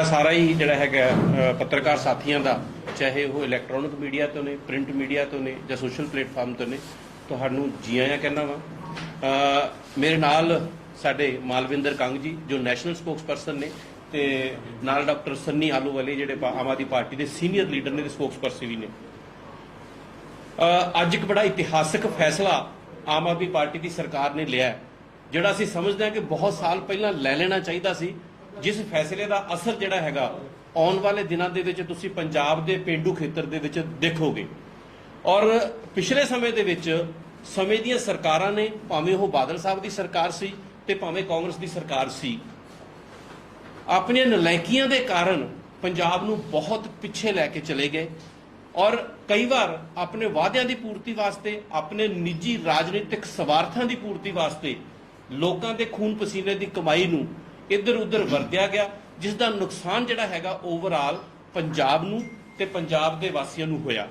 सारा ही जिहड़ा है पत्रकार साथियों का चाहे वो इलैक्ट्रॉनिक मीडिया तो ने प्रिंट मीडिया तो ने या सोशल प्लेटफार्म तो ने तुहानू जी आया कहना वा। मेरे नाल साडे मालविंदर कंग जी जो नैशनल स्पोक्स परसन ने ते नाल डॉक्टर सन्नी आलूवाले जिहड़े आम आदमी पार्टी के सीनियर लीडर ने स्पोक्स परसन भी ने। अज एक बड़ा इतिहासक फैसला आम आदमी पार्टी की सरकार ने लिया है जिहड़ा असीं समझते हैं कि बहुत साल पहला लै लेना चाहिए सी, जिस फैसले का असर जिहड़ा हैगा आने वाले दिनों के विच तुसीं पंजाब के पेंडू खेतर दे विच देखोगे। और पिछले समय दे विच समय दी सरकारां ने भावें वो बादल साहब की सरकार सी ते भावें कांग्रेस की सरकार सी, अपनी नलायकियां दे कारण पंजाब नूं बहुत पिछे लैके चले गए और कई बार अपने वादियां की पूर्ति वास्ते अपने निजी राजनीतिक स्वार्थां की पूर्ति वास्ते लोगों के खून पसीने की कमाई नूं इधर उधर वरत्या गया, जिसका नुकसान जिहड़ा हैगा ओवरऑल पंजाब नूं ते पंजाब दे वासियों नूं होया।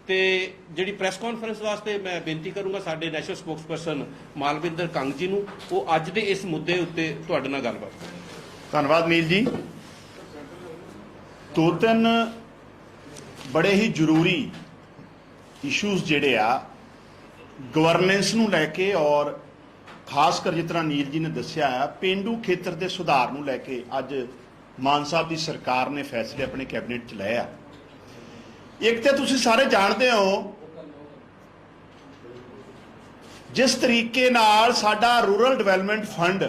ते जिहड़ी प्रैस कॉन्फ्रेंस वास्ते मैं बेनती करूँगा साडे national spokesperson Malvinder Kang ji नूं वो अज दे इस मुद्दे उत्ते तुहाडे नाल गलबात करें। धन्नवाद नील जी। दो तीन बड़े ही जरूरी इशूज़ जिहड़े आ गवर्नेंस नूं लैके और खासकर जिस तरह नील जी ने दस्सिया है पेंडू खेतर के सुधार नूं लैके अज मान साहब की सरकार ने फैसले अपने कैबिनेट च लए आ। एक तो तुसीं सारे जानते हो जिस तरीके नाल साडा रूरल डिवेलपमेंट फंड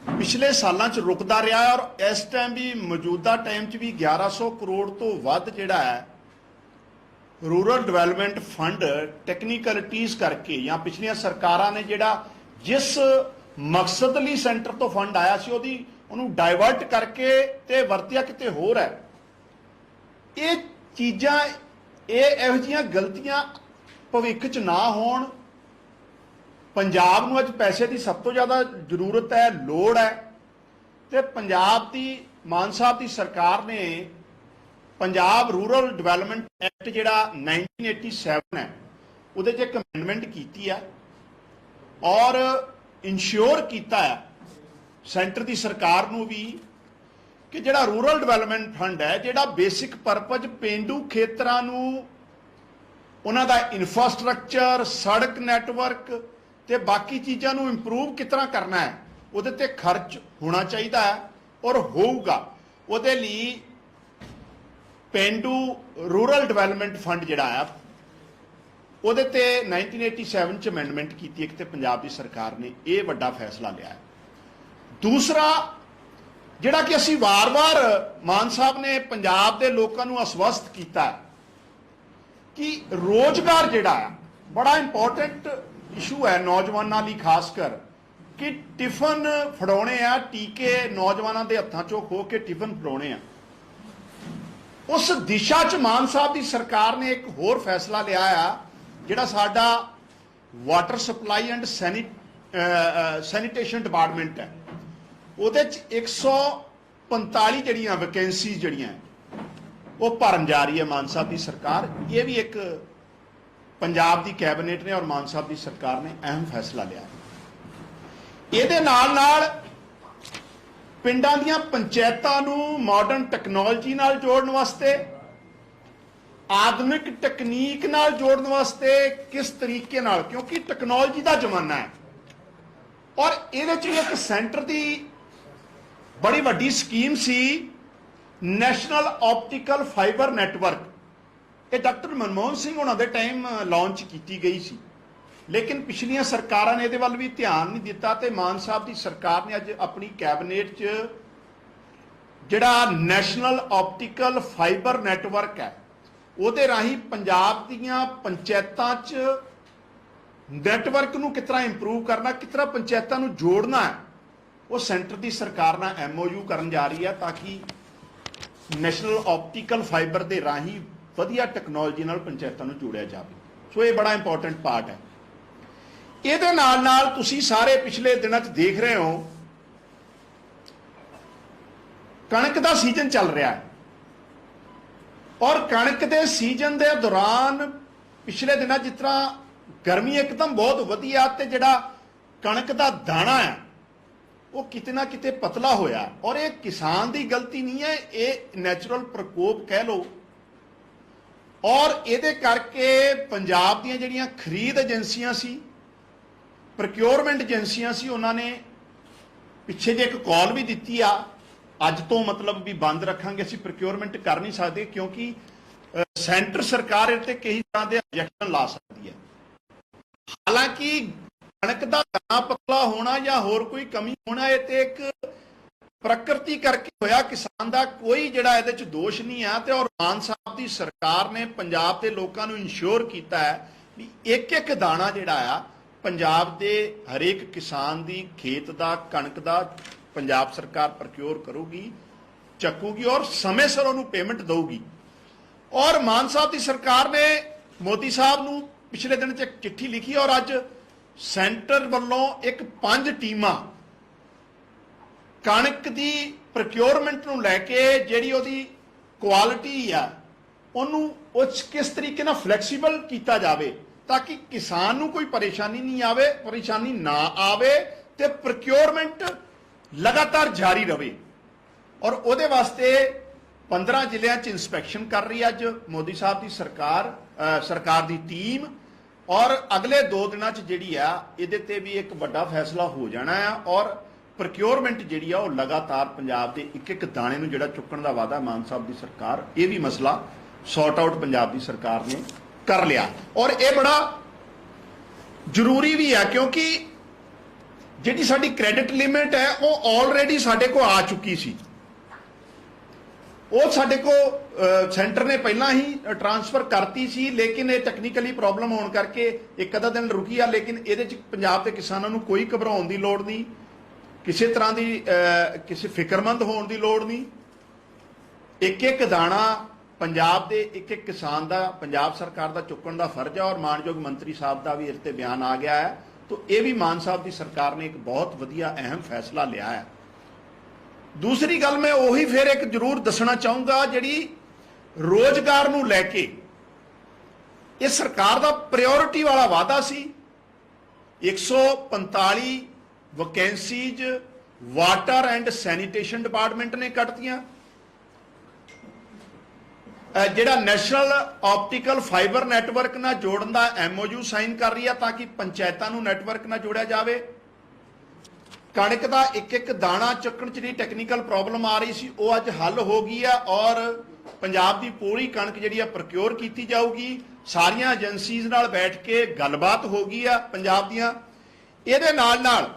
पिछले सालों च रुकदा रहा है और इस टाइम भी मौजूदा टाइम च भी 1100 करोड़ तो वध जिहड़ा है रूरल डिवेलपमेंट फंड टैक्नीकलिटीज करके या पिछलियां सरकारां ने जिहड़ा जिस मकसद लई सेंटर तो फंड आया सी उहनूं डाइवर्ट करके ते वरतिया किते होर है। ये चीज़ां इहो जिहियां गलतियां भविख च ना होण। पंजाब नूं अज पैसे की सब तो ज़्यादा जरूरत है, लोड़ है, ते पंजाब की मान साहब की सरकार ने पंजाब रूरल डिवेलपमेंट एक्ट जिहड़ा 1987 है उहदे च एक अमेंडमेंट कीती है और इंश्योर किया है सेंटर की सरकार नूं भी कि जिहड़ा रूरल डिवेलपमेंट फंड है जिहड़ा बेसिक परपज पेंडू खेतरां नूं उन्हां दा इंफ्रास्ट्रक्चर सड़क नैटवर्क ते बाकी चीज़ां नूं इंप्रूव किस तरह करना है उहदे ते खर्च होना चाहिए है और होऊगा। उहदे लई पेंडू रूरल डिवेलपमेंट फंड जिहड़ा है उहदे ते 1987 च अमेंडमेंट की एक तो पंजाब की सरकार ने यह वड्डा फैसला लिया है। दूसरा जिहड़ा कि असीं वार वार मान साहब ने पंजाब के लोगों को आश्वस्त किया कि रोजगार जिहड़ा है बड़ा इंपॉर्टेंट इशू है नौजवानों लई, खासकर कि टिफन फड़ाउणे आ टीके नौजवानों के हत्थां चों खो के टिफन फड़ाउणे आ। उस दिशा च मान साहब की सरकार ने एक होर फैसला लिया है जिहड़ा साडा water supply and sanitation department है उहदे च 145 जिहड़ियां वैकेंसीज जिहड़ियां वो भरन जा रही है मान साहब की सरकार। ये भी एक पंजाब की कैबिनेट ने और मान साहब की सरकार ने अहम फैसला लिया है। इहदे नाल नाल पिंडां दीयां पंचायतां नूं मॉडर्न टैक्नोलॉजी नाल जोड़न वास्ते आधुनिक तकनीक नाल जोड़न वास्ते किस तरीके नाल, क्योंकि टैक्नोलॉजी का जमाना है और इहदे च एक सेंटर की बड़ी वड्डी स्कीम सी नैशनल ऑप्टिकल फाइबर नैटवर्क। ये डॉक्टर मनमोहन सिंह उन्हां दे टाइम लॉन्च की गई सी, लेकिन पिछलियां सरकारां ने इहदे वल भी ध्यान नहीं दिता ते मान साहब की सरकार ने अज अपनी कैबिनेट च जिहड़ा नैशनल ऑप्टिकल फाइबर नैटवर्क है उहदे राही पंजाब दीयां पंचायतां च नैटवर्क नूं किस तरह इंप्रूव करना, किस तरह पंचायतां नूं जोड़ना है, वो सेंटर की सरकार नाल MOU करन जा रही है ताकि नैशनल ऑप्टिकल फाइबर दे राही वधिया टैक्नोलॉजी नाल पंचायतां नूं जोड़िया जावे। सो ये बड़ा इंपॉर्टेंट पार्ट है। ਇਹਦੇ ਨਾਲ ਤੁਸੀਂ ਸਾਰੇ ਪਿਛਲੇ ਦਿਨਾਂ 'ਚ ਦੇਖ ਰਹੇ ਹੋ ਕਣਕ ਦਾ ਸੀਜ਼ਨ ਚੱਲ ਰਿਹਾ ਹੈ ਔਰ ਕਣਕ ਦੇ ਸੀਜ਼ਨ ਦੇ ਦੌਰਾਨ ਪਿਛਲੇ ਦਿਨਾਂ ਜਿਸ ਤਰ੍ਹਾਂ ਗਰਮੀ ਇੱਕਦਮ ਬਹੁਤ ਵਧੀਆ ਤੇ ਜਿਹੜਾ ਕਣਕ ਦਾ ਦਾਣਾ ਹੈ ਉਹ ਕਿਤੇ ਨਾ ਕਿਤੇ ਪਤਲਾ ਹੋਇਆ। ਔਰ ਇਹ ਕਿਸਾਨ ਦੀ ਗਲਤੀ ਨਹੀਂ ਹੈ, ਇਹ ਨੈਚੁਰਲ ਪ੍ਰਕੋਪ ਕਹਿ ਲਓ। ਔਰ ਇਹਦੇ ਕਰਕੇ ਪੰਜਾਬ ਦੀਆਂ ਜਿਹੜੀਆਂ ਖਰੀਦ ਏਜੰਸੀਆਂ ਸੀ, ਪ੍ਰੋਕਿਉਰਮੈਂਟ ਏਜੰਸੀਆਂ ਸੀ, ਉਹਨਾਂ ਨੇ ਪਿੱਛੇ ਜੇ ਇੱਕ ਕਾਲ ਵੀ ਦਿੱਤੀ ਆ, ਅੱਜ ਤੋਂ ਮਤਲਬ ਵੀ ਬੰਦ ਰੱਖਾਂਗੇ, ਅਸੀਂ ਪ੍ਰੋਕਿਉਰਮੈਂਟ ਕਰ ਨਹੀਂ ਸਕਦੇ, ਕਿਉਂਕਿ ਸੈਂਟਰ ਸਰਕਾਰ ਇਹ ਤੇ ਕਈ ਤਰ੍ਹਾਂ ਦੇ ਆਬਜੈਕਸ਼ਨ ਲਾ ਸਕਦੀ ਹੈ। ਹਾਲਾਂਕਿ ਕਣਕ ਦਾ ਦਾਣਾ ਪਤਲਾ ਹੋਣਾ ਜਾਂ ਹੋਰ ਕੋਈ ਕਮੀ ਹੋਣਾ, ਇਹ ਤੇ ਇੱਕ ਪ੍ਰਕਿਰਤੀ ਕਰਕੇ ਹੋਇਆ, ਕਿਸਾਨ ਦਾ ਕੋਈ ਜਿਹੜਾ ਇਹਦੇ ਚ ਦੋਸ਼ ਨਹੀਂ ਆ। ਤੇ ਔਰ ਮਾਨ ਸਾਹਿਬ ਦੀ ਸਰਕਾਰ ਨੇ ਪੰਜਾਬ ਦੇ ਲੋਕਾਂ ਨੂੰ ਇਨਸ਼ੋਰ ਕੀਤਾ ਹੈ ਵੀ ਇੱਕ ਇੱਕ ਦਾਣਾ ਜਿਹੜਾ ਆ ਪੰਜਾਬ ਦੇ ਹਰੇਕ ਕਿਸਾਨ ਦੀ ਖੇਤ ਦਾ, ਕਣਕ ਦਾ ਪੰਜਾਬ ਸਰਕਾਰ ਪ੍ਰੋਕਿਉਰ ਕਰੂਗੀ, ਚੱਕੂਗੀ ਔਰ ਸਮੇਂ ਸਿਰ ਉਹਨੂੰ ਪੇਮੈਂਟ ਦਊਗੀ। ਔਰ ਮਾਨ ਸਾਹਿਬ ਦੀ ਸਰਕਾਰ ਨੇ ਮੋਦੀ ਸਾਹਿਬ ਨੂੰ ਪਿਛਲੇ ਦਿਨ 'ਚ ਇੱਕ ਚਿੱਠੀ ਲਿਖੀ ਔਰ ਅੱਜ ਸੈਂਟਰ ਵੱਲੋਂ ਇੱਕ 5 ਟੀਮਾਂ ਕਣਕ ਦੀ ਪ੍ਰੋਕਿਉਰਮੈਂਟ ਨੂੰ ਲੈ ਕੇ ਜਿਹੜੀ ਉਹਦੀ ਕੁਆਲਿਟੀ ਆ ਉਹਨੂੰ ਉਹ ਕਿਸ ਤਰੀਕੇ ਨਾਲ ਫਲੈਕਸੀਬਲ ਕੀਤਾ ਜਾਵੇ ਤਾਂ ਕਿ ਕਿਸਾਨ ਨੂੰ ਕੋਈ ਪਰੇਸ਼ਾਨੀ ਨਾ ਆਵੇ ਤੇ ਪ੍ਰੋਕਿਉਰਮੈਂਟ ਲਗਾਤਾਰ ਜਾਰੀ ਰਹੇ। ਔਰ ਉਹਦੇ ਵਾਸਤੇ 15 ਜ਼ਿਲ੍ਹਿਆਂ 'ਚ ਇਨਸਪੈਕਸ਼ਨ ਕਰ ਰਹੀ ਹੈ ਅੱਜ ਮੋਦੀ ਸਾਹਿਬ ਦੀ ਸਰਕਾਰ ਦੀ ਟੀਮ। ਔਰ ਅਗਲੇ 2 ਦਿਨਾਂ 'ਚ ਜਿਹੜੀ ਆ ਇਹਦੇ ਤੇ ਵੀ ਇੱਕ ਵੱਡਾ ਫੈਸਲਾ ਹੋ ਜਾਣਾ ਆ। ਔਰ ਪ੍ਰੋਕਿਉਰਮੈਂਟ ਜਿਹੜੀ ਆ ਉਹ ਲਗਾਤਾਰ ਪੰਜਾਬ ਦੇ ਇੱਕ ਇੱਕ ਦਾਣੇ ਨੂੰ ਜਿਹੜਾ ਚੁੱਕਣ ਦਾ ਵਾਅਦਾ ਮਾਨ ਸਾਹਿਬ ਦੀ ਸਰਕਾਰ, ਇਹ ਵੀ ਮਸਲਾ ਸੌਟ ਆਊਟ ਪੰਜਾਬ ਦੀ ਸਰਕਾਰ ਨੇ ਕਰ ਲਿਆ। ਔਰ ਇਹ ਬੜਾ ਜ਼ਰੂਰੀ ਵੀ ਆ ਕਿਉਂਕਿ ਜਿਹੜੀ ਸਾਡੀ ਕ੍ਰੈਡਿਟ ਲਿਮਿਟ ਹੈ ਉਹ ਆਲਰੇਡੀ ਸਾਡੇ ਕੋਲ ਆ ਚੁੱਕੀ ਸੀ। ਉਹ ਸਾਡੇ ਕੋਲ ਸੈਂਟਰ ਨੇ ਪਹਿਲਾਂ ਹੀ ਟ੍ਰਾਂਸਫਰ ਕਰਤੀ ਸੀ, ਲੇਕਿਨ ਇਹ ਟੈਕਨੀਕਲੀ ਪ੍ਰੋਬਲਮ ਹੋਣ ਕਰਕੇ ਇੱਕ ਅੱਧਾ ਦਿਨ ਰੁਕੀ ਆ। ਲੇਕਿਨ ਇਹਦੇ 'ਚ ਪੰਜਾਬ ਦੇ ਕਿਸਾਨਾਂ ਨੂੰ ਕੋਈ ਘਬਰਾਉਣ ਦੀ ਲੋੜ ਨਹੀਂ, ਕਿਸੇ ਤਰ੍ਹਾਂ ਦੀ ਕਿਸੇ ਫਿਕਰਮੰਦ ਹੋਣ ਦੀ ਲੋੜ ਨਹੀਂ। ਇੱਕ ਇੱਕ ਦਾਣਾ ਪੰਜਾਬ ਦੇ ਇੱਕ ਇੱਕ ਕਿਸਾਨ ਦਾ ਪੰਜਾਬ ਸਰਕਾਰ ਦਾ ਚੁੱਕਣ ਦਾ ਫਰਜ਼ ਹੈ। ਔਰ ਮਾਨਯੋਗ ਮੰਤਰੀ ਸਾਹਿਬ ਦਾ ਵੀ ਇਸ ਤੇ ਬਿਆਨ ਆ ਗਿਆ ਹੈ। ਤਾਂ ਇਹ ਵੀ ਮਾਨ ਸਾਹਿਬ ਦੀ ਸਰਕਾਰ ਨੇ ਇੱਕ ਬਹੁਤ ਵਧੀਆ ਅਹਿਮ ਫੈਸਲਾ ਲਿਆ ਹੈ। ਦੂਸਰੀ ਗੱਲ ਮੈਂ ਉਹੀ ਫਿਰ ਇੱਕ ਜ਼ਰੂਰ ਦੱਸਣਾ ਚਾਹੂੰਗਾ, ਜਿਹੜੀ ਰੋਜ਼ਗਾਰ ਨੂੰ ਲੈ ਕੇ ਇਹ ਸਰਕਾਰ ਦਾ ਪ੍ਰਾਇੋਰਟੀ ਵਾਲਾ ਵਾਅਦਾ ਸੀ। 145 vacancies water and sanitation department ਨੇ ਕੱਢਤੀਆਂ। ਜਿਹੜਾ ਨੈਸ਼ਨਲ ਆਪਟੀਕਲ ਫਾਈਬਰ ਨੈਟਵਰਕ ਨਾਲ ਜੋੜਨ ਦਾ MOU ਸਾਈਨ ਕਰ ਰਹੀ ਆ ਤਾਂ ਕਿ ਪੰਚਾਇਤਾਂ ਨੂੰ ਨੈਟਵਰਕ ਨਾਲ ਜੋੜਿਆ ਜਾਵੇ। ਕਣਕ ਦਾ ਇੱਕ ਇੱਕ ਦਾਣਾ ਚੱਕਣ 'ਚ ਜਿਹੜੀ ਟੈਕਨੀਕਲ ਪ੍ਰੋਬਲਮ ਆ ਰਹੀ ਸੀ ਉਹ ਅੱਜ ਹੱਲ ਹੋ ਗਈ ਆ ਔਰ ਪੰਜਾਬ ਦੀ ਪੂਰੀ ਕਣਕ ਜਿਹੜੀ ਆ ਪ੍ਰੋਕਿਉਰ ਕੀਤੀ ਜਾਊਗੀ। ਸਾਰੀਆਂ ਏਜੰਸੀਜ਼ ਨਾਲ ਬੈਠ ਕੇ ਗੱਲਬਾਤ ਹੋ ਗਈ ਆ ਪੰਜਾਬ ਦੀਆਂ। ਇਹਦੇ ਨਾਲ ਨਾਲ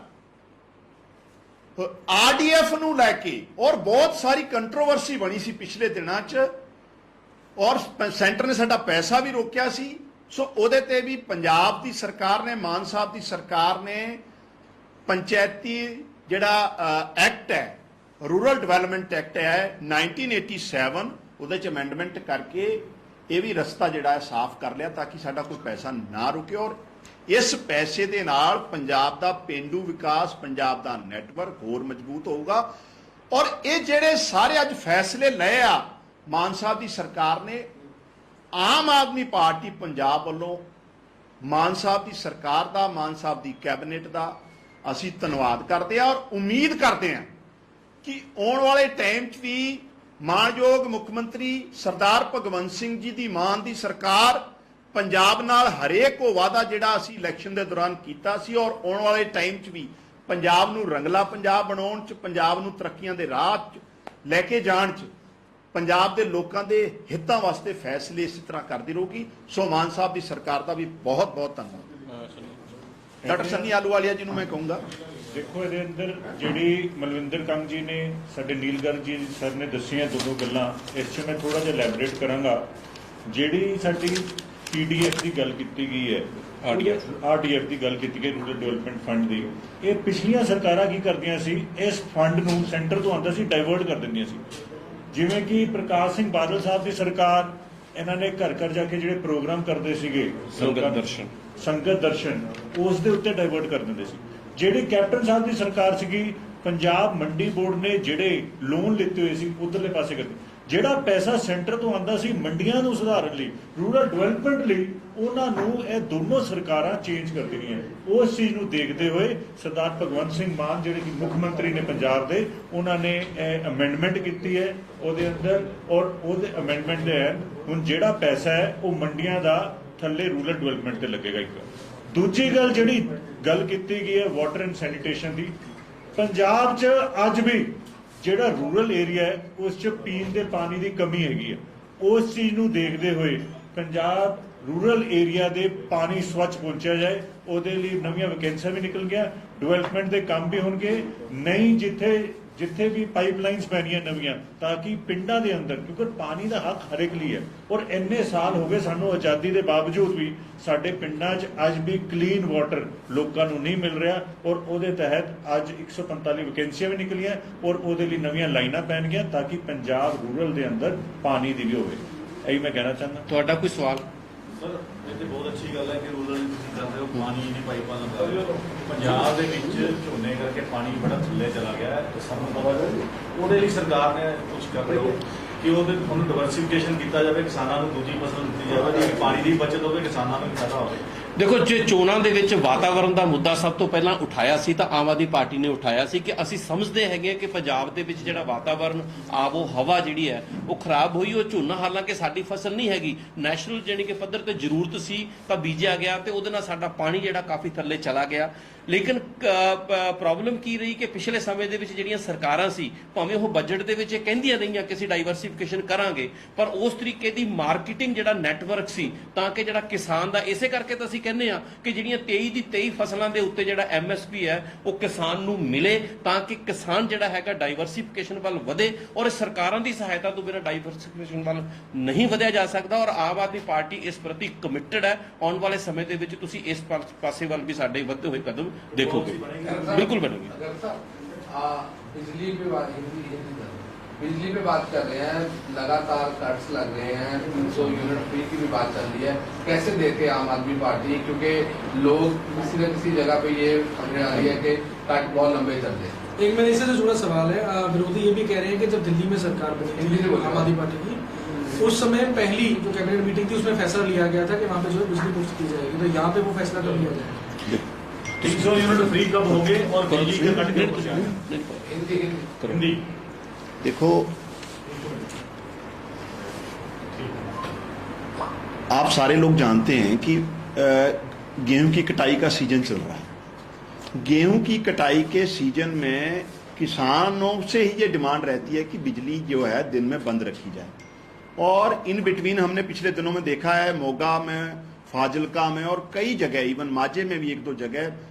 RDF ਨੂੰ ਲੈ ਕੇ ਔਰ ਬਹੁਤ ਸਾਰੀ ਕੰਟਰੋਵਰਸੀ ਬਣੀ ਸੀ ਪਿਛਲੇ ਦਿਨਾਂ 'ਚ ਔਰ ਸੈਂਟਰ ਨੇ ਸਾਡਾ ਪੈਸਾ ਵੀ ਰੋਕਿਆ ਸੀ। ਸੋ ਉਹਦੇ ਤੇ ਵੀ ਪੰਜਾਬ ਦੀ ਸਰਕਾਰ ਨੇ, ਮਾਨ ਸਾਹਿਬ ਦੀ ਸਰਕਾਰ ਨੇ ਪੰਚਾਇਤੀ ਜਿਹੜਾ ਐਕਟ ਹੈ, ਰੂਰਲ ਡਿਵੈਲਪਮੈਂਟ ਐਕਟ ਹੈ 1987, ਉਹਦੇ 'ਚ ਅਮੈਂਡਮੈਂਟ ਕਰਕੇ ਇਹ ਵੀ ਰਸਤਾ ਜਿਹੜਾ ਹੈ ਸਾਫ਼ ਕਰ ਲਿਆ ਤਾਂ ਕਿ ਸਾਡਾ ਕੋਈ ਪੈਸਾ ਨਾ ਰੁਕੇ। ਔਰ ਇਸ ਪੈਸੇ ਦੇ ਨਾਲ ਪੰਜਾਬ ਦਾ ਪੇਂਡੂ ਵਿਕਾਸ, ਪੰਜਾਬ ਦਾ ਨੈਟਵਰਕ ਹੋਰ ਮਜ਼ਬੂਤ ਹੋਊਗਾ। ਔਰ ਇਹ ਜਿਹੜੇ ਸਾਰੇ ਅੱਜ ਫੈਸਲੇ ਲਏ ਆ ਮਾਨ ਸਾਹਿਬ ਦੀ ਸਰਕਾਰ ਨੇ, ਆਮ ਆਦਮੀ ਪਾਰਟੀ ਪੰਜਾਬ ਵੱਲੋਂ ਮਾਨ ਸਾਹਿਬ ਦੀ ਸਰਕਾਰ ਦਾ, ਮਾਨ ਸਾਹਿਬ ਦੀ ਕੈਬਨਿਟ ਦਾ ਅਸੀਂ ਧੰਨਵਾਦ ਕਰਦੇ ਹਾਂ। ਔਰ ਉਮੀਦ ਕਰਦੇ ਹਾਂ ਕਿ ਆਉਣ ਵਾਲੇ ਟਾਈਮ 'ਚ ਵੀ ਮਾਨਯੋਗ ਮੁੱਖ ਮੰਤਰੀ ਸਰਦਾਰ ਭਗਵੰਤ ਸਿੰਘ ਜੀ ਦੀ ਮਾਨ ਦੀ ਸਰਕਾਰ ਪੰਜਾਬ ਨਾਲ ਹਰੇਕ ਉਹ ਵਾਅਦਾ ਜਿਹੜਾ ਅਸੀਂ ਇਲੈਕਸ਼ਨ ਦੇ ਦੌਰਾਨ ਕੀਤਾ ਸੀ ਔਰ ਆਉਣ ਵਾਲੇ ਟਾਈਮ 'ਚ ਵੀ ਪੰਜਾਬ ਨੂੰ ਰੰਗਲਾ ਪੰਜਾਬ ਬਣਾਉਣ 'ਚ, ਪੰਜਾਬ ਨੂੰ ਤਰੱਕੀਆਂ ਦੇ ਰਾਹ 'ਚ ਲੈ ਕੇ ਜਾਣ 'ਚ, ਪੰਜਾਬ ਦੇ ਲੋਕਾਂ ਦੇ ਹਿੱਤਾਂ ਵਾਸਤੇ ਫੈਸਲੇ ਇਸੇ ਤਰ੍ਹਾਂ ਕਰਦੀ ਰਹੂਗੀ। ਸੋ ਮਾਨ ਸਾਹਿਬ ਦੀ ਸਰਕਾਰ ਦਾ ਵੀ ਬਹੁਤ ਬਹੁਤ ਧੰਨਵਾਦ। ਡਾਕਟਰ ਸੰਨੀ ਆਲੂਵਾਲੀਆ ਜੀ ਨੂੰ ਮੈਂ ਕਹੂੰਗਾ। ਦੇਖੋ ਇਹਦੇ ਅੰਦਰ ਜਿਹੜੀ ਮਲਵਿੰਦਰ ਕੰਗ ਜੀ ਨੇ, ਸਾਡੇ ਨੀਲਗਰ ਜੀ ਸਰ ਨੇ ਦੱਸੀਆਂ ਦੋਨੋਂ ਗੱਲਾਂ, ਇਸ 'ਚ ਮੈਂ ਥੋੜਾ ਜਿਹਾ ਐਲੈਬੋਰੇਟ ਕਰਾਂਗਾ। ਜਿਹੜੀ ਸਾਡੀ PDF ਦੀ ਗੱਲ ਕੀਤੀ ਗਈ ਹੈ, RDF ਦੀ ਗੱਲ ਕੀਤੀ ਗਈ, ਰੂਰਲ ਡਿਵੈਲਪਮੈਂਟ ਫੰਡ ਦੀ, ਇਹ ਪਿਛਲੀਆਂ ਸਰਕਾਰਾਂ ਕੀ ਕਰਦੀਆਂ ਸੀ, ਇਸ ਫੰਡ ਨੂੰ ਸੈਂਟਰ ਤੋਂ ਆਉਂਦਾ ਸੀ ਡਾਇਵਰਟ ਕਰ ਦਿੰਦੀਆਂ ਸੀ। ਜਿਵੇਂ ਕਿ ਪ੍ਰਕਾਸ਼ ਸਿੰਘ ਬਾਦਲ ਸਾਹਿਬ ਦੀ ਸਰਕਾਰ, ਇਹਨਾਂ ਨੇ ਘਰ ਘਰ ਜਾ ਕੇ ਜਿਹੜੇ ਪ੍ਰੋਗਰਾਮ ਕਰਦੇ ਸੀਗੇ, ਸੰਗਤ ਦਰਸ਼ਨ, ਉਸ ਦੇ ਉੱਤੇ ਡਾਇਵਰਟ ਕਰ ਦਿੰਦੇ ਸੀ। ਜਿਹੜੀ ਕੈਪਟਨ ਸਾਹਿਬ ਦੀ ਸਰਕਾਰ ਸੀਗੀ, ਪੰਜਾਬ ਮੰਡੀ ਬੋਰਡ ਨੇ ਜਿਹੜੇ ਲੋਨ ਲਿੱਤੇ ਹੋਏ ਸੀ ਉਧਰਲੇ ਪਾਸੇ ਕਰਦੇ। ਜਿਹੜਾ ਪੈਸਾ ਸੈਂਟਰ ਤੋਂ ਆਉਂਦਾ ਸੀ ਮੰਡੀਆਂ ਨੂੰ ਸੁਧਾਰਨ ਲਈ, ਰੂਰਲ ਡਿਵੈਲਪਮੈਂਟ ਲਈ, ਉਹਨਾਂ ਨੂੰ ਇਹ ਦੋਨੋਂ ਸਰਕਾਰਾਂ ਚੇਂਜ ਕਰ ਦੇਣੀਆਂ। ਉਸ ਚੀਜ਼ ਨੂੰ ਦੇਖਦੇ ਹੋਏ ਸਰਦਾਰ ਭਗਵੰਤ ਸਿੰਘ ਮਾਨ ਜਿਹੜੇ ਕਿ ਮੁੱਖ ਮੰਤਰੀ ਨੇ ਪੰਜਾਬ ਦੇ, ਉਹਨਾਂ ਨੇ ਅਮੈਂਡਮੈਂਟ ਕੀਤੀ ਹੈ ਉਹਦੇ ਅੰਦਰ, ਔਰ ਉਹਦੇ ਅਮੈਂਡਮੈਂਟ ਦੇ ਹੁਣ ਜਿਹੜਾ ਪੈਸਾ ਹੈ ਉਹ ਮੰਡੀਆਂ ਦਾ ਥੱਲੇ ਰੂਰਲ ਡਿਵੈਲਪਮੈਂਟ ਤੇ ਲੱਗੇਗਾ। ਇੱਕ ਦੂਜੀ ਗੱਲ ਜਿਹੜੀ ਗੱਲ ਕੀਤੀ ਗਈ ਹੈ ਵਾਟਰ ਐਂਡ ਸੈਨੀਟੇਸ਼ਨ ਦੀ, ਪੰਜਾਬ 'ਚ ਅੱਜ ਵੀ ਜਿਹੜਾ ਰੂਰਲ ਏਰੀਆ ਹੈ ਉਸ 'ਚ ਪੀਣ ਦੇ ਪਾਣੀ ਦੀ ਕਮੀ ਹੈਗੀ ਹੈ। ਉਸ ਚੀਜ਼ ਨੂੰ ਦੇਖਦੇ ਹੋਏ ਪੰਜਾਬ ਰੂਰਲ ਏਰੀਆ ਦੇ ਪਾਣੀ ਸਵੱਛ ਪਹੁੰਚਿਆ ਜਾਏ, ਉਹਦੇ ਲਈ ਨਵੀਆਂ ਵੈਕੈਂਸੀਆਂ ਵੀ ਨਿਕਲ ਗਿਆ, ਡਿਵੈਲਪਮੈਂਟ ਦੇ ਕੰਮ ਵੀ ਹੋਣਗੇ। ਨਹੀਂ ਜਿੱਥੇ ਵੀ ਪਾਈਪਲਾਈਨਸ ਪੈਣੀਆਂ ਨਵੀਆਂ, ਤਾਂ ਕਿ ਪਿੰਡਾਂ ਦੇ ਅੰਦਰ, ਕਿਉਂਕਿ ਪਾਣੀ ਦਾ ਹੱਕ ਹਰ ਇੱਕ ਲਈ ਹੈ, ਔਰ ਇੰਨੇ ਸਾਲ ਹੋ ਗਏ ਸਾਨੂੰ ਆਜ਼ਾਦੀ ਦੇ ਬਾਵਜੂਦ ਵੀ ਸਾਡੇ ਪਿੰਡਾਂ 'ਚ ਅੱਜ ਵੀ ਕਲੀਨ ਵਾਟਰ ਲੋਕਾਂ ਨੂੰ ਨਹੀਂ ਮਿਲ ਰਿਹਾ, ਔਰ ਉਹਦੇ ਤਹਿਤ ਅੱਜ 145 ਵੈਕੈਂਸੀਆਂ ਵੀ ਨਿਕਲੀਆਂ, ਔਰ ਉਹਦੇ ਲਈ ਨਵੀਆਂ ਲਾਈਨਾਂ ਪੈਣਗੀਆਂ ਤਾਂ ਕਿ ਪੰਜਾਬ ਰੂਰਲ ਦੇ ਅੰਦਰ ਪਾਣੀ ਦੀ ਵੀ ਹੋਵੇ। ਇਹੀ ਮੈਂ ਕਹਿਣਾ ਚਾਹੁੰਦਾ। ਤੁਹਾਡਾ ਕੋਈ ਸਵਾਲ? ਸਰ ਇਹ ਤੇ ਬਹੁਤ ਅੱਛੀ ਗੱਲ ਹੈ ਕਿ ਰੂਰਲ ਤੁਸੀਂ ਕਰ ਰਹੇ ਹੋ, ਪਾਣੀ ਦੀ ਪਾਈਪਾਂ ਲਗਾ ਰਹੇ ਹੋ। ਪੰਜਾਬ ਦੇ ਵਿੱਚ ਝੋਨੇ ਕਰਕੇ ਪਾਣੀ ਬੜਾ ਥੱਲੇ ਚਲਾ ਗਿਆ ਹੈ ਤੇ ਸਾਨੂੰ ਪਤਾ ਉਹਦੇ ਲਈ ਸਰਕਾਰ ਨੇ ਕੁਝ ਕਰ ਰਹੀ ਹੈ ਕਿ ਉਹਨੂੰ ਡਿਵਰਸੀਫਿਕੇਸ਼ਨ ਕੀਤਾ ਜਾਵੇ, ਕਿਸਾਨਾਂ ਨੂੰ ਦੂਜੀ ਫਸਲ ਦਿੱਤੀ ਜਾਵੇ ਤਾਂ ਕਿ ਪਾਣੀ ਦੀ ਬਚਤ ਹੋਵੇ, ਕਿਸਾਨਾਂ ਨੂੰ ਫਾਇਦਾ ਹੋਵੇ। ਦੇਖੋ, ਜੇ ਚੋਣਾਂ ਦੇ ਵਿੱਚ ਵਾਤਾਵਰਣ ਦਾ ਮੁੱਦਾ ਸਭ ਤੋਂ ਪਹਿਲਾਂ ਉਠਾਇਆ ਸੀ ਤਾਂ ਆਮ ਆਦਮੀ ਪਾਰਟੀ ਨੇ ਉਠਾਇਆ ਸੀ ਕਿ ਅਸੀਂ ਸਮਝਦੇ ਹੈਗੇ ਕਿ ਪੰਜਾਬ ਦੇ ਵਿੱਚ ਜਿਹੜਾ ਵਾਤਾਵਰਣ, ਆਬੋ ਹਵਾ ਜਿਹੜੀ ਹੈ ਉਹ ਖਰਾਬ ਹੋਈ। ਉਹ ਝੋਨਾ ਹਾਲਾਂਕਿ ਸਾਡੀ ਫਸਲ ਨਹੀਂ ਹੈਗੀ, ਨੈਸ਼ਨਲ ਜਾਣੀ ਕਿ ਪੱਧਰ ਤੇ ਜ਼ਰੂਰਤ ਸੀ ਤਾਂ ਬੀਜਿਆ ਗਿਆ ਤੇ ਉਹਦੇ ਨਾਲ ਸਾਡਾ ਪਾਣੀ ਜਿਹੜਾ ਕਾਫੀ ਥੱਲੇ ਚਲਾ ਗਿਆ। ਲੇਕਿਨ ਪ੍ਰੋਬਲਮ ਕੀ ਰਹੀ ਕਿ ਪਿਛਲੇ ਸਮੇਂ ਦੇ ਵਿੱਚ ਜਿਹੜੀਆਂ ਸਰਕਾਰਾਂ ਸੀ, ਭਾਵੇਂ ਉਹ ਬਜਟ ਦੇ ਵਿੱਚ ਇਹ ਕਹਿੰਦੀਆਂ ਰਹੀਆਂ ਕਿ ਅਸੀਂ ਡਾਈਵਰਸੀਫਿਕੇਸ਼ਨ ਕਰਾਂਗੇ, ਪਰ ਉਸ ਤਰੀਕੇ ਦੀ ਮਾਰਕੀਟਿੰਗ ਜਿਹੜਾ ਨੈਟਵਰਕ ਸੀ ਤਾਂ ਕਿ ਜਿਹੜਾ ਕਿਸਾਨ ਦਾ, ਇਸੇ ਕਰਕੇ ਤਾਂ ਅਸੀਂ ਕਹਿੰਦੇ ਆ ਕਿ ਜਿਹੜੀਆਂ 23 ਦੀ 23 ਫਸਲਾਂ ਦੇ ਉੱਤੇ ਜਿਹੜਾ MSP ਹੈ ਉਹ ਕਿਸਾਨ ਨੂੰ ਮਿਲੇ ਤਾਂ ਕਿ ਕਿਸਾਨ ਜਿਹੜਾ ਹੈਗਾ ਡਾਈਵਰਸੀਫਿਕੇਸ਼ਨ ਵੱਲ ਵਧੇ, ਔਰ ਸਰਕਾਰਾਂ ਦੀ ਸਹਾਇਤਾ ਤੋਂ ਬਿਨਾਂ ਡਾਈਵਰਸੀਫਿਕੇਸ਼ਨ ਵੱਲ ਨਹੀਂ ਵਧਿਆ ਜਾ ਸਕਦਾ। ਔਰ ਆਮ ਆਦਮੀ ਪਾਰਟੀ ਇਸ ਪ੍ਰਤੀ ਕਮਿਟਡ ਹੈ। ਆਉਣ ਵਾਲੇ ਸਮੇਂ ਦੇ ਵਿੱਚ ਤੁਸੀਂ ਇਸ ਪਾਸੇ ਵੱਲ ਵੀ ਸਾਡੇ ਵਧਦੇ ਹੋਏ ਕਦਮ देखोगे, बिल्कुल बनेगी। बिजली पे बात कर रहे हैं, लगातार कट्स लग रहे हैं, 300 यूनिट फ्री की भी बात चल रही है, कैसे देखे आम आदमी पार्टी? क्योंकि लोग किसी न किसी जगह पे ये खबरें आ रही है कि कट बहुत लंबे चल रहे हैं। एक मेरे से जुड़ा सवाल है, विरोधी ये भी कह रहे हैं कि जब दिल्ली में सरकार बनी आम आदमी पार्टी की, उस समय पहली जो कैबिनेट मीटिंग थी उसमें फैसला लिया गया था कि वहाँ पे जो है बिजली मुफ्त की जाएगी, तो यहाँ पे वो फैसला कब लिया जाएगा? 300 यूनिट फ्री कब होंगे और बिजली के कट कब हिंदी देखो, आप सारे लोग जानते हैं कि गेहूं की कटाई का सीजन चल रहा है। गेहूं की कटाई के सीजन में किसानों से ही ये डिमांड रहती है कि बिजली जो है दिन में बंद रखी जाए, और इन बिटवीन हमने पिछले दिनों में देखा है मोगा में, फाजिलका में और कई जगह, इवन माझे में भी 1-2 जगह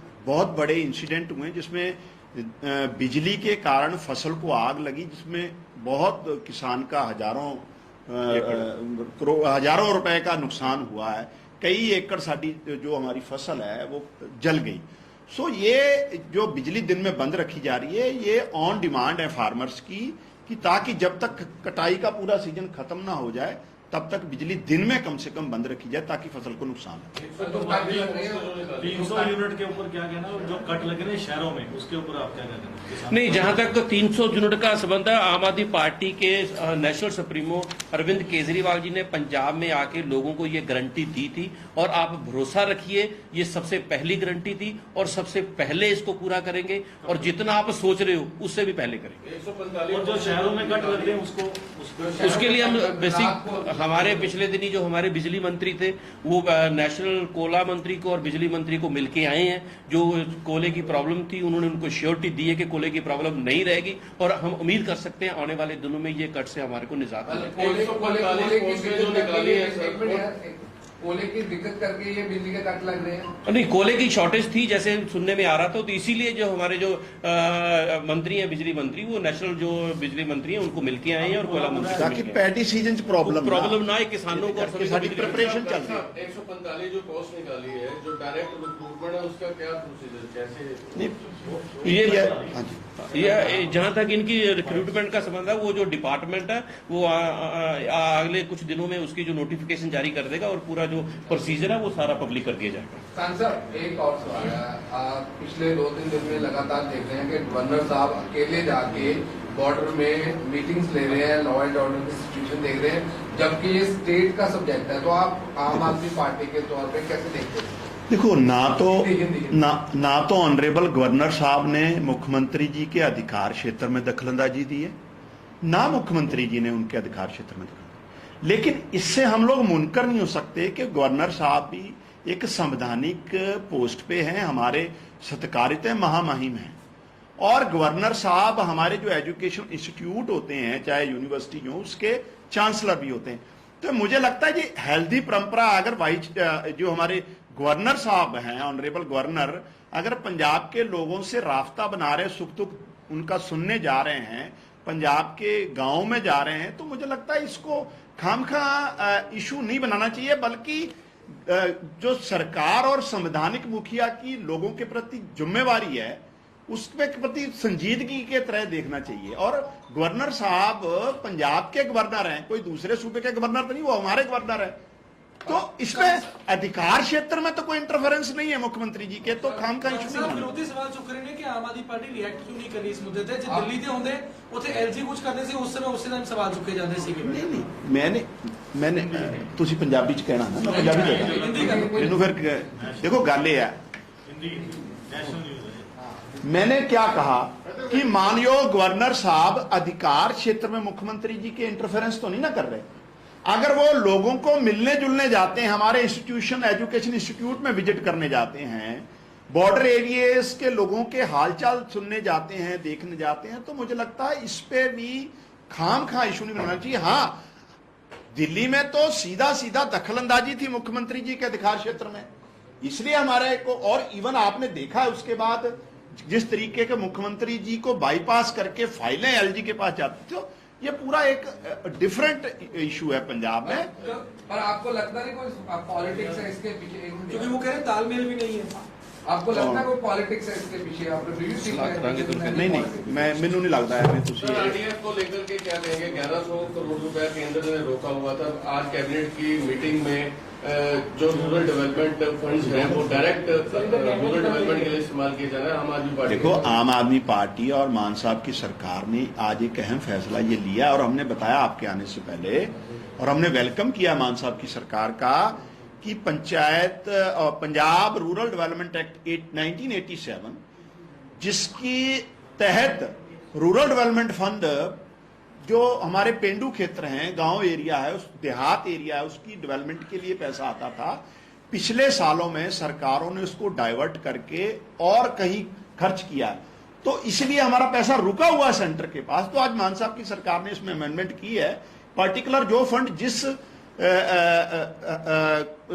बहुत बड़े इंसिडेंट हुए जिसमें बिजली के कारण फसल को आग लगी, जिसमें बहुत किसान का हजारों रुपए का नुकसान हुआ है। कई एकड़ साड़ी जो हमारी फसल है वो जल गई। सो ये जो बिजली दिन में बंद रखी जा रही है, ये ऑन डिमांड है फार्मर्स की, कि ताकि जब तक कटाई का पूरा सीजन खत्म ना हो जाए तब तक बिजली दिन में कम से कम बंद रखी जाए ताकि फसल को नुकसान हो। 300 यूनिट के ऊपर क्या कहना, जो कट लगे ना शहरों में, उसके ऊपर आप क्या कहना? नहीं, जहां तक 300 यूनिट का संबंध है, आम आदमी पार्टी के नेशनल सुप्रीमो अरविंद केजरीवाल जी ने पंजाब में आके लोगों को ये गारंटी दी थी, और आप भरोसा रखिए ये सबसे पहली गारंटी थी और सबसे पहले इसको पूरा करेंगे, और जितना आप सोच रहे हो उससे भी पहले करेंगे। और जो शहरों में कट लग रहे हैं उसके लिए हम बेसिक, हमारे पिछले दिनी जो हमारे बिजली मंत्री थे वो नेशनल कोला मंत्री को और बिजली मंत्री को मिलके आए हैं। जो कोले की प्रॉब्लम थी उन्होंने उनको श्योरिटी दी है कि कोले की प्रॉब्लम नहीं रहेगी, और हम उम्मीद कर सकते हैं आने वाले दिनों में ये कट से हमारे को निजात मिलेगी। कोले की दिक्कत करके ये बिजली के कट लग रहे हैं? नहीं, कोले की शॉर्टेज थी जैसे सुनने में आ रहा था, तो इसीलिए जो हमारे जो मंत्री हैं, बिजली मंत्री, वो नेशनल जो बिजली मंत्री हैं उनको मिलके आए हैं और कोयला मंत्री ताकि पैडी सीजन प्रॉब्लम ना आए किसानों को, और सभी प्रिपरेशन चल रही है। 145 जो कॉस्ट निकाली है, जो डायरेक्ट रिक्रूटमेंट है, उसका क्या प्रोसीजर, कैसे? ये हाँ जी, ये जहां तक इनकी रिक्रूटमेंट का संबंध है, वो जो डिपार्टमेंट है वो अगले कुछ दिनों में उसकी जो नोटिफिकेशन जारी कर देगा और पूरा जो प्रोसीजर है वो सारा पब्लिक कर दिया जाएगा। सांसद एक और सवाल है, पिछले 2-3 दिन में लगातार देख रहे हैं कि गवर्नर साहब अकेले जाके बॉर्डर में मीटिंग्स ले रहे हैं, लॉ एंड ऑर्डर की सिचुएशन देख रहे हैं, जबकि ये स्टेट का सब्जेक्ट है। तो आप आम आदमी पार्टी के तौर पे कैसे देखते हैं? देखो, ना तो ऑनरेबल गवर्नर साहब ने मुख्यमंत्री जी के अधिकार क्षेत्र में दखलंदाजी दी है, ना मुख्यमंत्री जी ने उनके अधिकार क्षेत्र में दखलंदाजी। लेकिन इससे हम लोग मुनकर नहीं हो सकते कि गवर्नर साहब भी एक संवैधानिक पोस्ट पे हैं, हमारे सत्कारित हैं, महामहिम हैं, और गवर्नर साहब हमारे जो एजुकेशन इंस्टीट्यूट होते हैं, चाहे यूनिवर्सिटी हो, उसके चांसलर भी होते हैं। तो मुझे लगता है कि हेल्दी परंपरा अगर वाइस जो हमारे गवर्नर साहब हैं, ऑनरेबल गवर्नर, अगर पंजाब के लोगों से राफ्ता बना रहे, सुख दुख उनका सुनने जा रहे हैं, पंजाब के गांव में जा रहे हैं, तो मुझे लगता है इसको खामखा इशू नहीं बनाना चाहिए, बल्कि जो सरकार और संवैधानिक मुखिया की लोगों के प्रति जिम्मेवारी है उसके प्रति संजीदगी के तरह देखना चाहिए। और गवर्नर साहब पंजाब के गवर्नर हैं, कोई दूसरे सूबे के गवर्नर तो नहीं, वो हमारे गवर्नर है। तो इसमें अधिकार क्षेत्र में तो कोई इंटरफेरेंस नहीं है मुख्यमंत्री जी के, तो खामखा इशू नहीं। विरोधी सवाल चुक रहे हैं कि आम आदमी पार्टी रिएक्ट क्यों नहीं कर रही इस मुद्दे पे? जो दिल्ली ते होंगे उथे एलजी कुछ करने से उस समय उसी टाइम सवाल चुके जाते सी। नहीं, मैंने तुसी पंजाबी च कहना ना, मैं पंजाबी मैनू फिर देखो गल ये है, मैंने क्या कहा कि मानयोग गवर्नर साहब अधिकार क्षेत्र में मुख्यमंत्री जी के इंटरफेरेंस तो नहीं ना कर रहे। अगर वो लोगों को मिलने जुलने जाते हैं, हमारे इंस्टीट्यूशन एजुकेशन इंस्टीट्यूट में विजिट करने जाते हैं, बॉर्डर एरियाज के लोगों के हालचाल सुनने जाते हैं, देखने जाते हैं, तो मुझे लगता है इस पे भी खामखा इशू नहीं बनाना चाहिए। हाँ, दिल्ली में तो सीधा सीधा दखलंदाजी थी मुख्यमंत्री जी के अधिकार क्षेत्र में, इसलिए हमारे को, और इवन आपने देखा है उसके बाद जिस तरीके के मुख्यमंत्री जी को बाईपास करके फाइलें एलजी के पास जाती, तो ये पूरा एक डिफरेंट इशू है पंजाब में। पर आपको लगता नहीं कोई पॉलिटिक्स है इसके पीछे? क्योंकि वो कह रहे हैं तालमेल भी नहीं है। आपको लगता है कोई पॉलिटिक्स है इसके पीछे? आपने नहीं, मैं मैनू नहीं लगता है। आरडीएफ को लेकर के क्या कहेंगे? 1100 करोड़ रुपया केंद्र ने रोका हुआ था, आज कैबिनेट की मीटिंग में जो रूरल डेवलपमेंट फंड्स हैं वो डायरेक्ट रूरल डेवलपमेंट के लिए इस्तेमाल किए जा रहे हैं। आम आदमी पार्टी, देखो, आम आदमी पार्टी और मान साहब की सरकार ने आज एक अहम फैसला ये लिया, और हमने बताया आपके आने से पहले, और हमने वेलकम किया मान साहब की सरकार का, कि पंजाब रूरल डेवलपमेंट एक्ट 1987, जिसकी तहत रूरल डेवलपमेंट फंड जो हमारे पेंडू क्षेत्र हैं, गांव एरिया है, उस देहात एरिया है, उसकी डेवलपमेंट के लिए पैसा आता था। पिछले सालों में सरकारों ने उसको डाइवर्ट करके और कहीं खर्च किया, तो इसलिए हमारा पैसा रुका हुआ है सेंटर के पास। तो आज मान साहब की सरकार ने इसमें अमेंडमेंट की है, पर्टिकुलर जो फंड जिस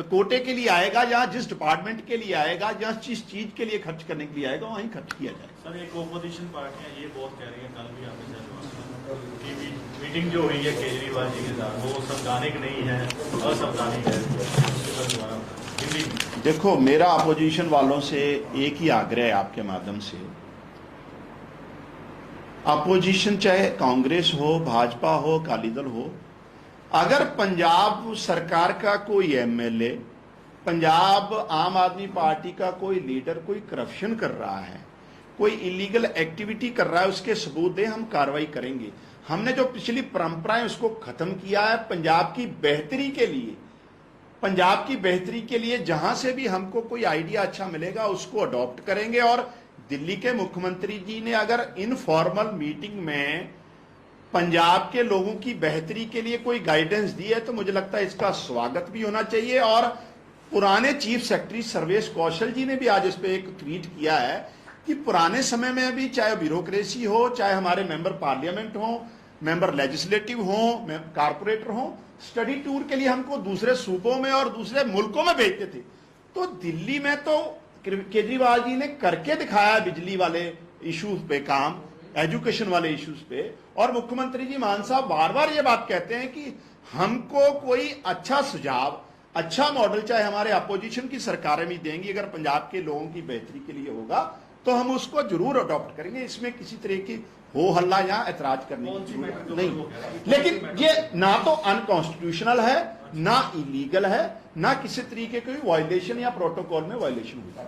कोटे के लिए आएगा, या जिस डिपार्टमेंट के लिए आएगा, या जिस चीज के लिए खर्च करने के लिए आएगा, वहीं खर्च किया जाए। सर, एक ओपोजिशन पार्टियां ये बहुत कह रही है, कल भी आपने कि मीटिंग जो हुई है केजरीवाल जी के साथ, वो संवैधानिक नहीं है, असंवैधानिक है। देखो, मेरा अपोजिशन वालों से एक ही आग्रह है आपके माध्यम से, अपोजिशन चाहे कांग्रेस हो, भाजपा हो, अकाली दल हो, अगर पंजाब सरकार का कोई एमएलए, पंजाब आम आदमी पार्टी का कोई लीडर कोई करप्शन कर रहा है, कोई इलीगल एक्टिविटी कर रहा है, उसके सबूत दे, हम कार्रवाई करेंगे। हमने जो पिछली परंपराएं उसको खत्म किया है पंजाब की बेहतरी के लिए। पंजाब की बेहतरी के लिए जहां से भी हमको कोई आइडिया अच्छा मिलेगा उसको अडॉप्ट करेंगे। और दिल्ली के मुख्यमंत्री जी ने अगर इनफॉर्मल मीटिंग में पंजाब के लोगों की बेहतरी के लिए कोई गाइडेंस दी है तो मुझे लगता है इसका स्वागत भी होना चाहिए। और पुराने चीफ सेक्रेटरी सर्वेश कौशल जी ने भी आज इस पर एक ट्वीट किया है कि पुराने समय में भी चाहे ब्यूरोक्रेसी हो, चाहे हमारे मेंबर पार्लियामेंट हो, मेंबर लेजिस्लेटिव हो, कारपोरेटर हो, स्टडी टूर के लिए हमको दूसरे सूबों में और दूसरे मुल्कों में भेजते थे। तो दिल्ली में तो केजरीवाल जी ने करके दिखाया बिजली वाले इश्यूज पे काम, एजुकेशन वाले इश्यूज पे। और मुख्यमंत्री जी मान साहब बार बार ये बात कहते हैं कि हमको कोई अच्छा सुझाव, अच्छा मॉडल चाहे हमारे अपोजिशन की सरकारें भी देंगी, अगर पंजाब के लोगों की बेहतरी के लिए होगा तो हम उसको जरूर अडॉप्ट करेंगे। इसमें किसी तरह की हो हल्ला या ऐतराज करने की जरूरत नहीं। लेकिन ये ना तो अनकॉन्स्टिट्यूशनल है, ना इलीगल है, ना किसी तरीके की वायलेशन या प्रोटोकॉल में वायलेशन हुई है।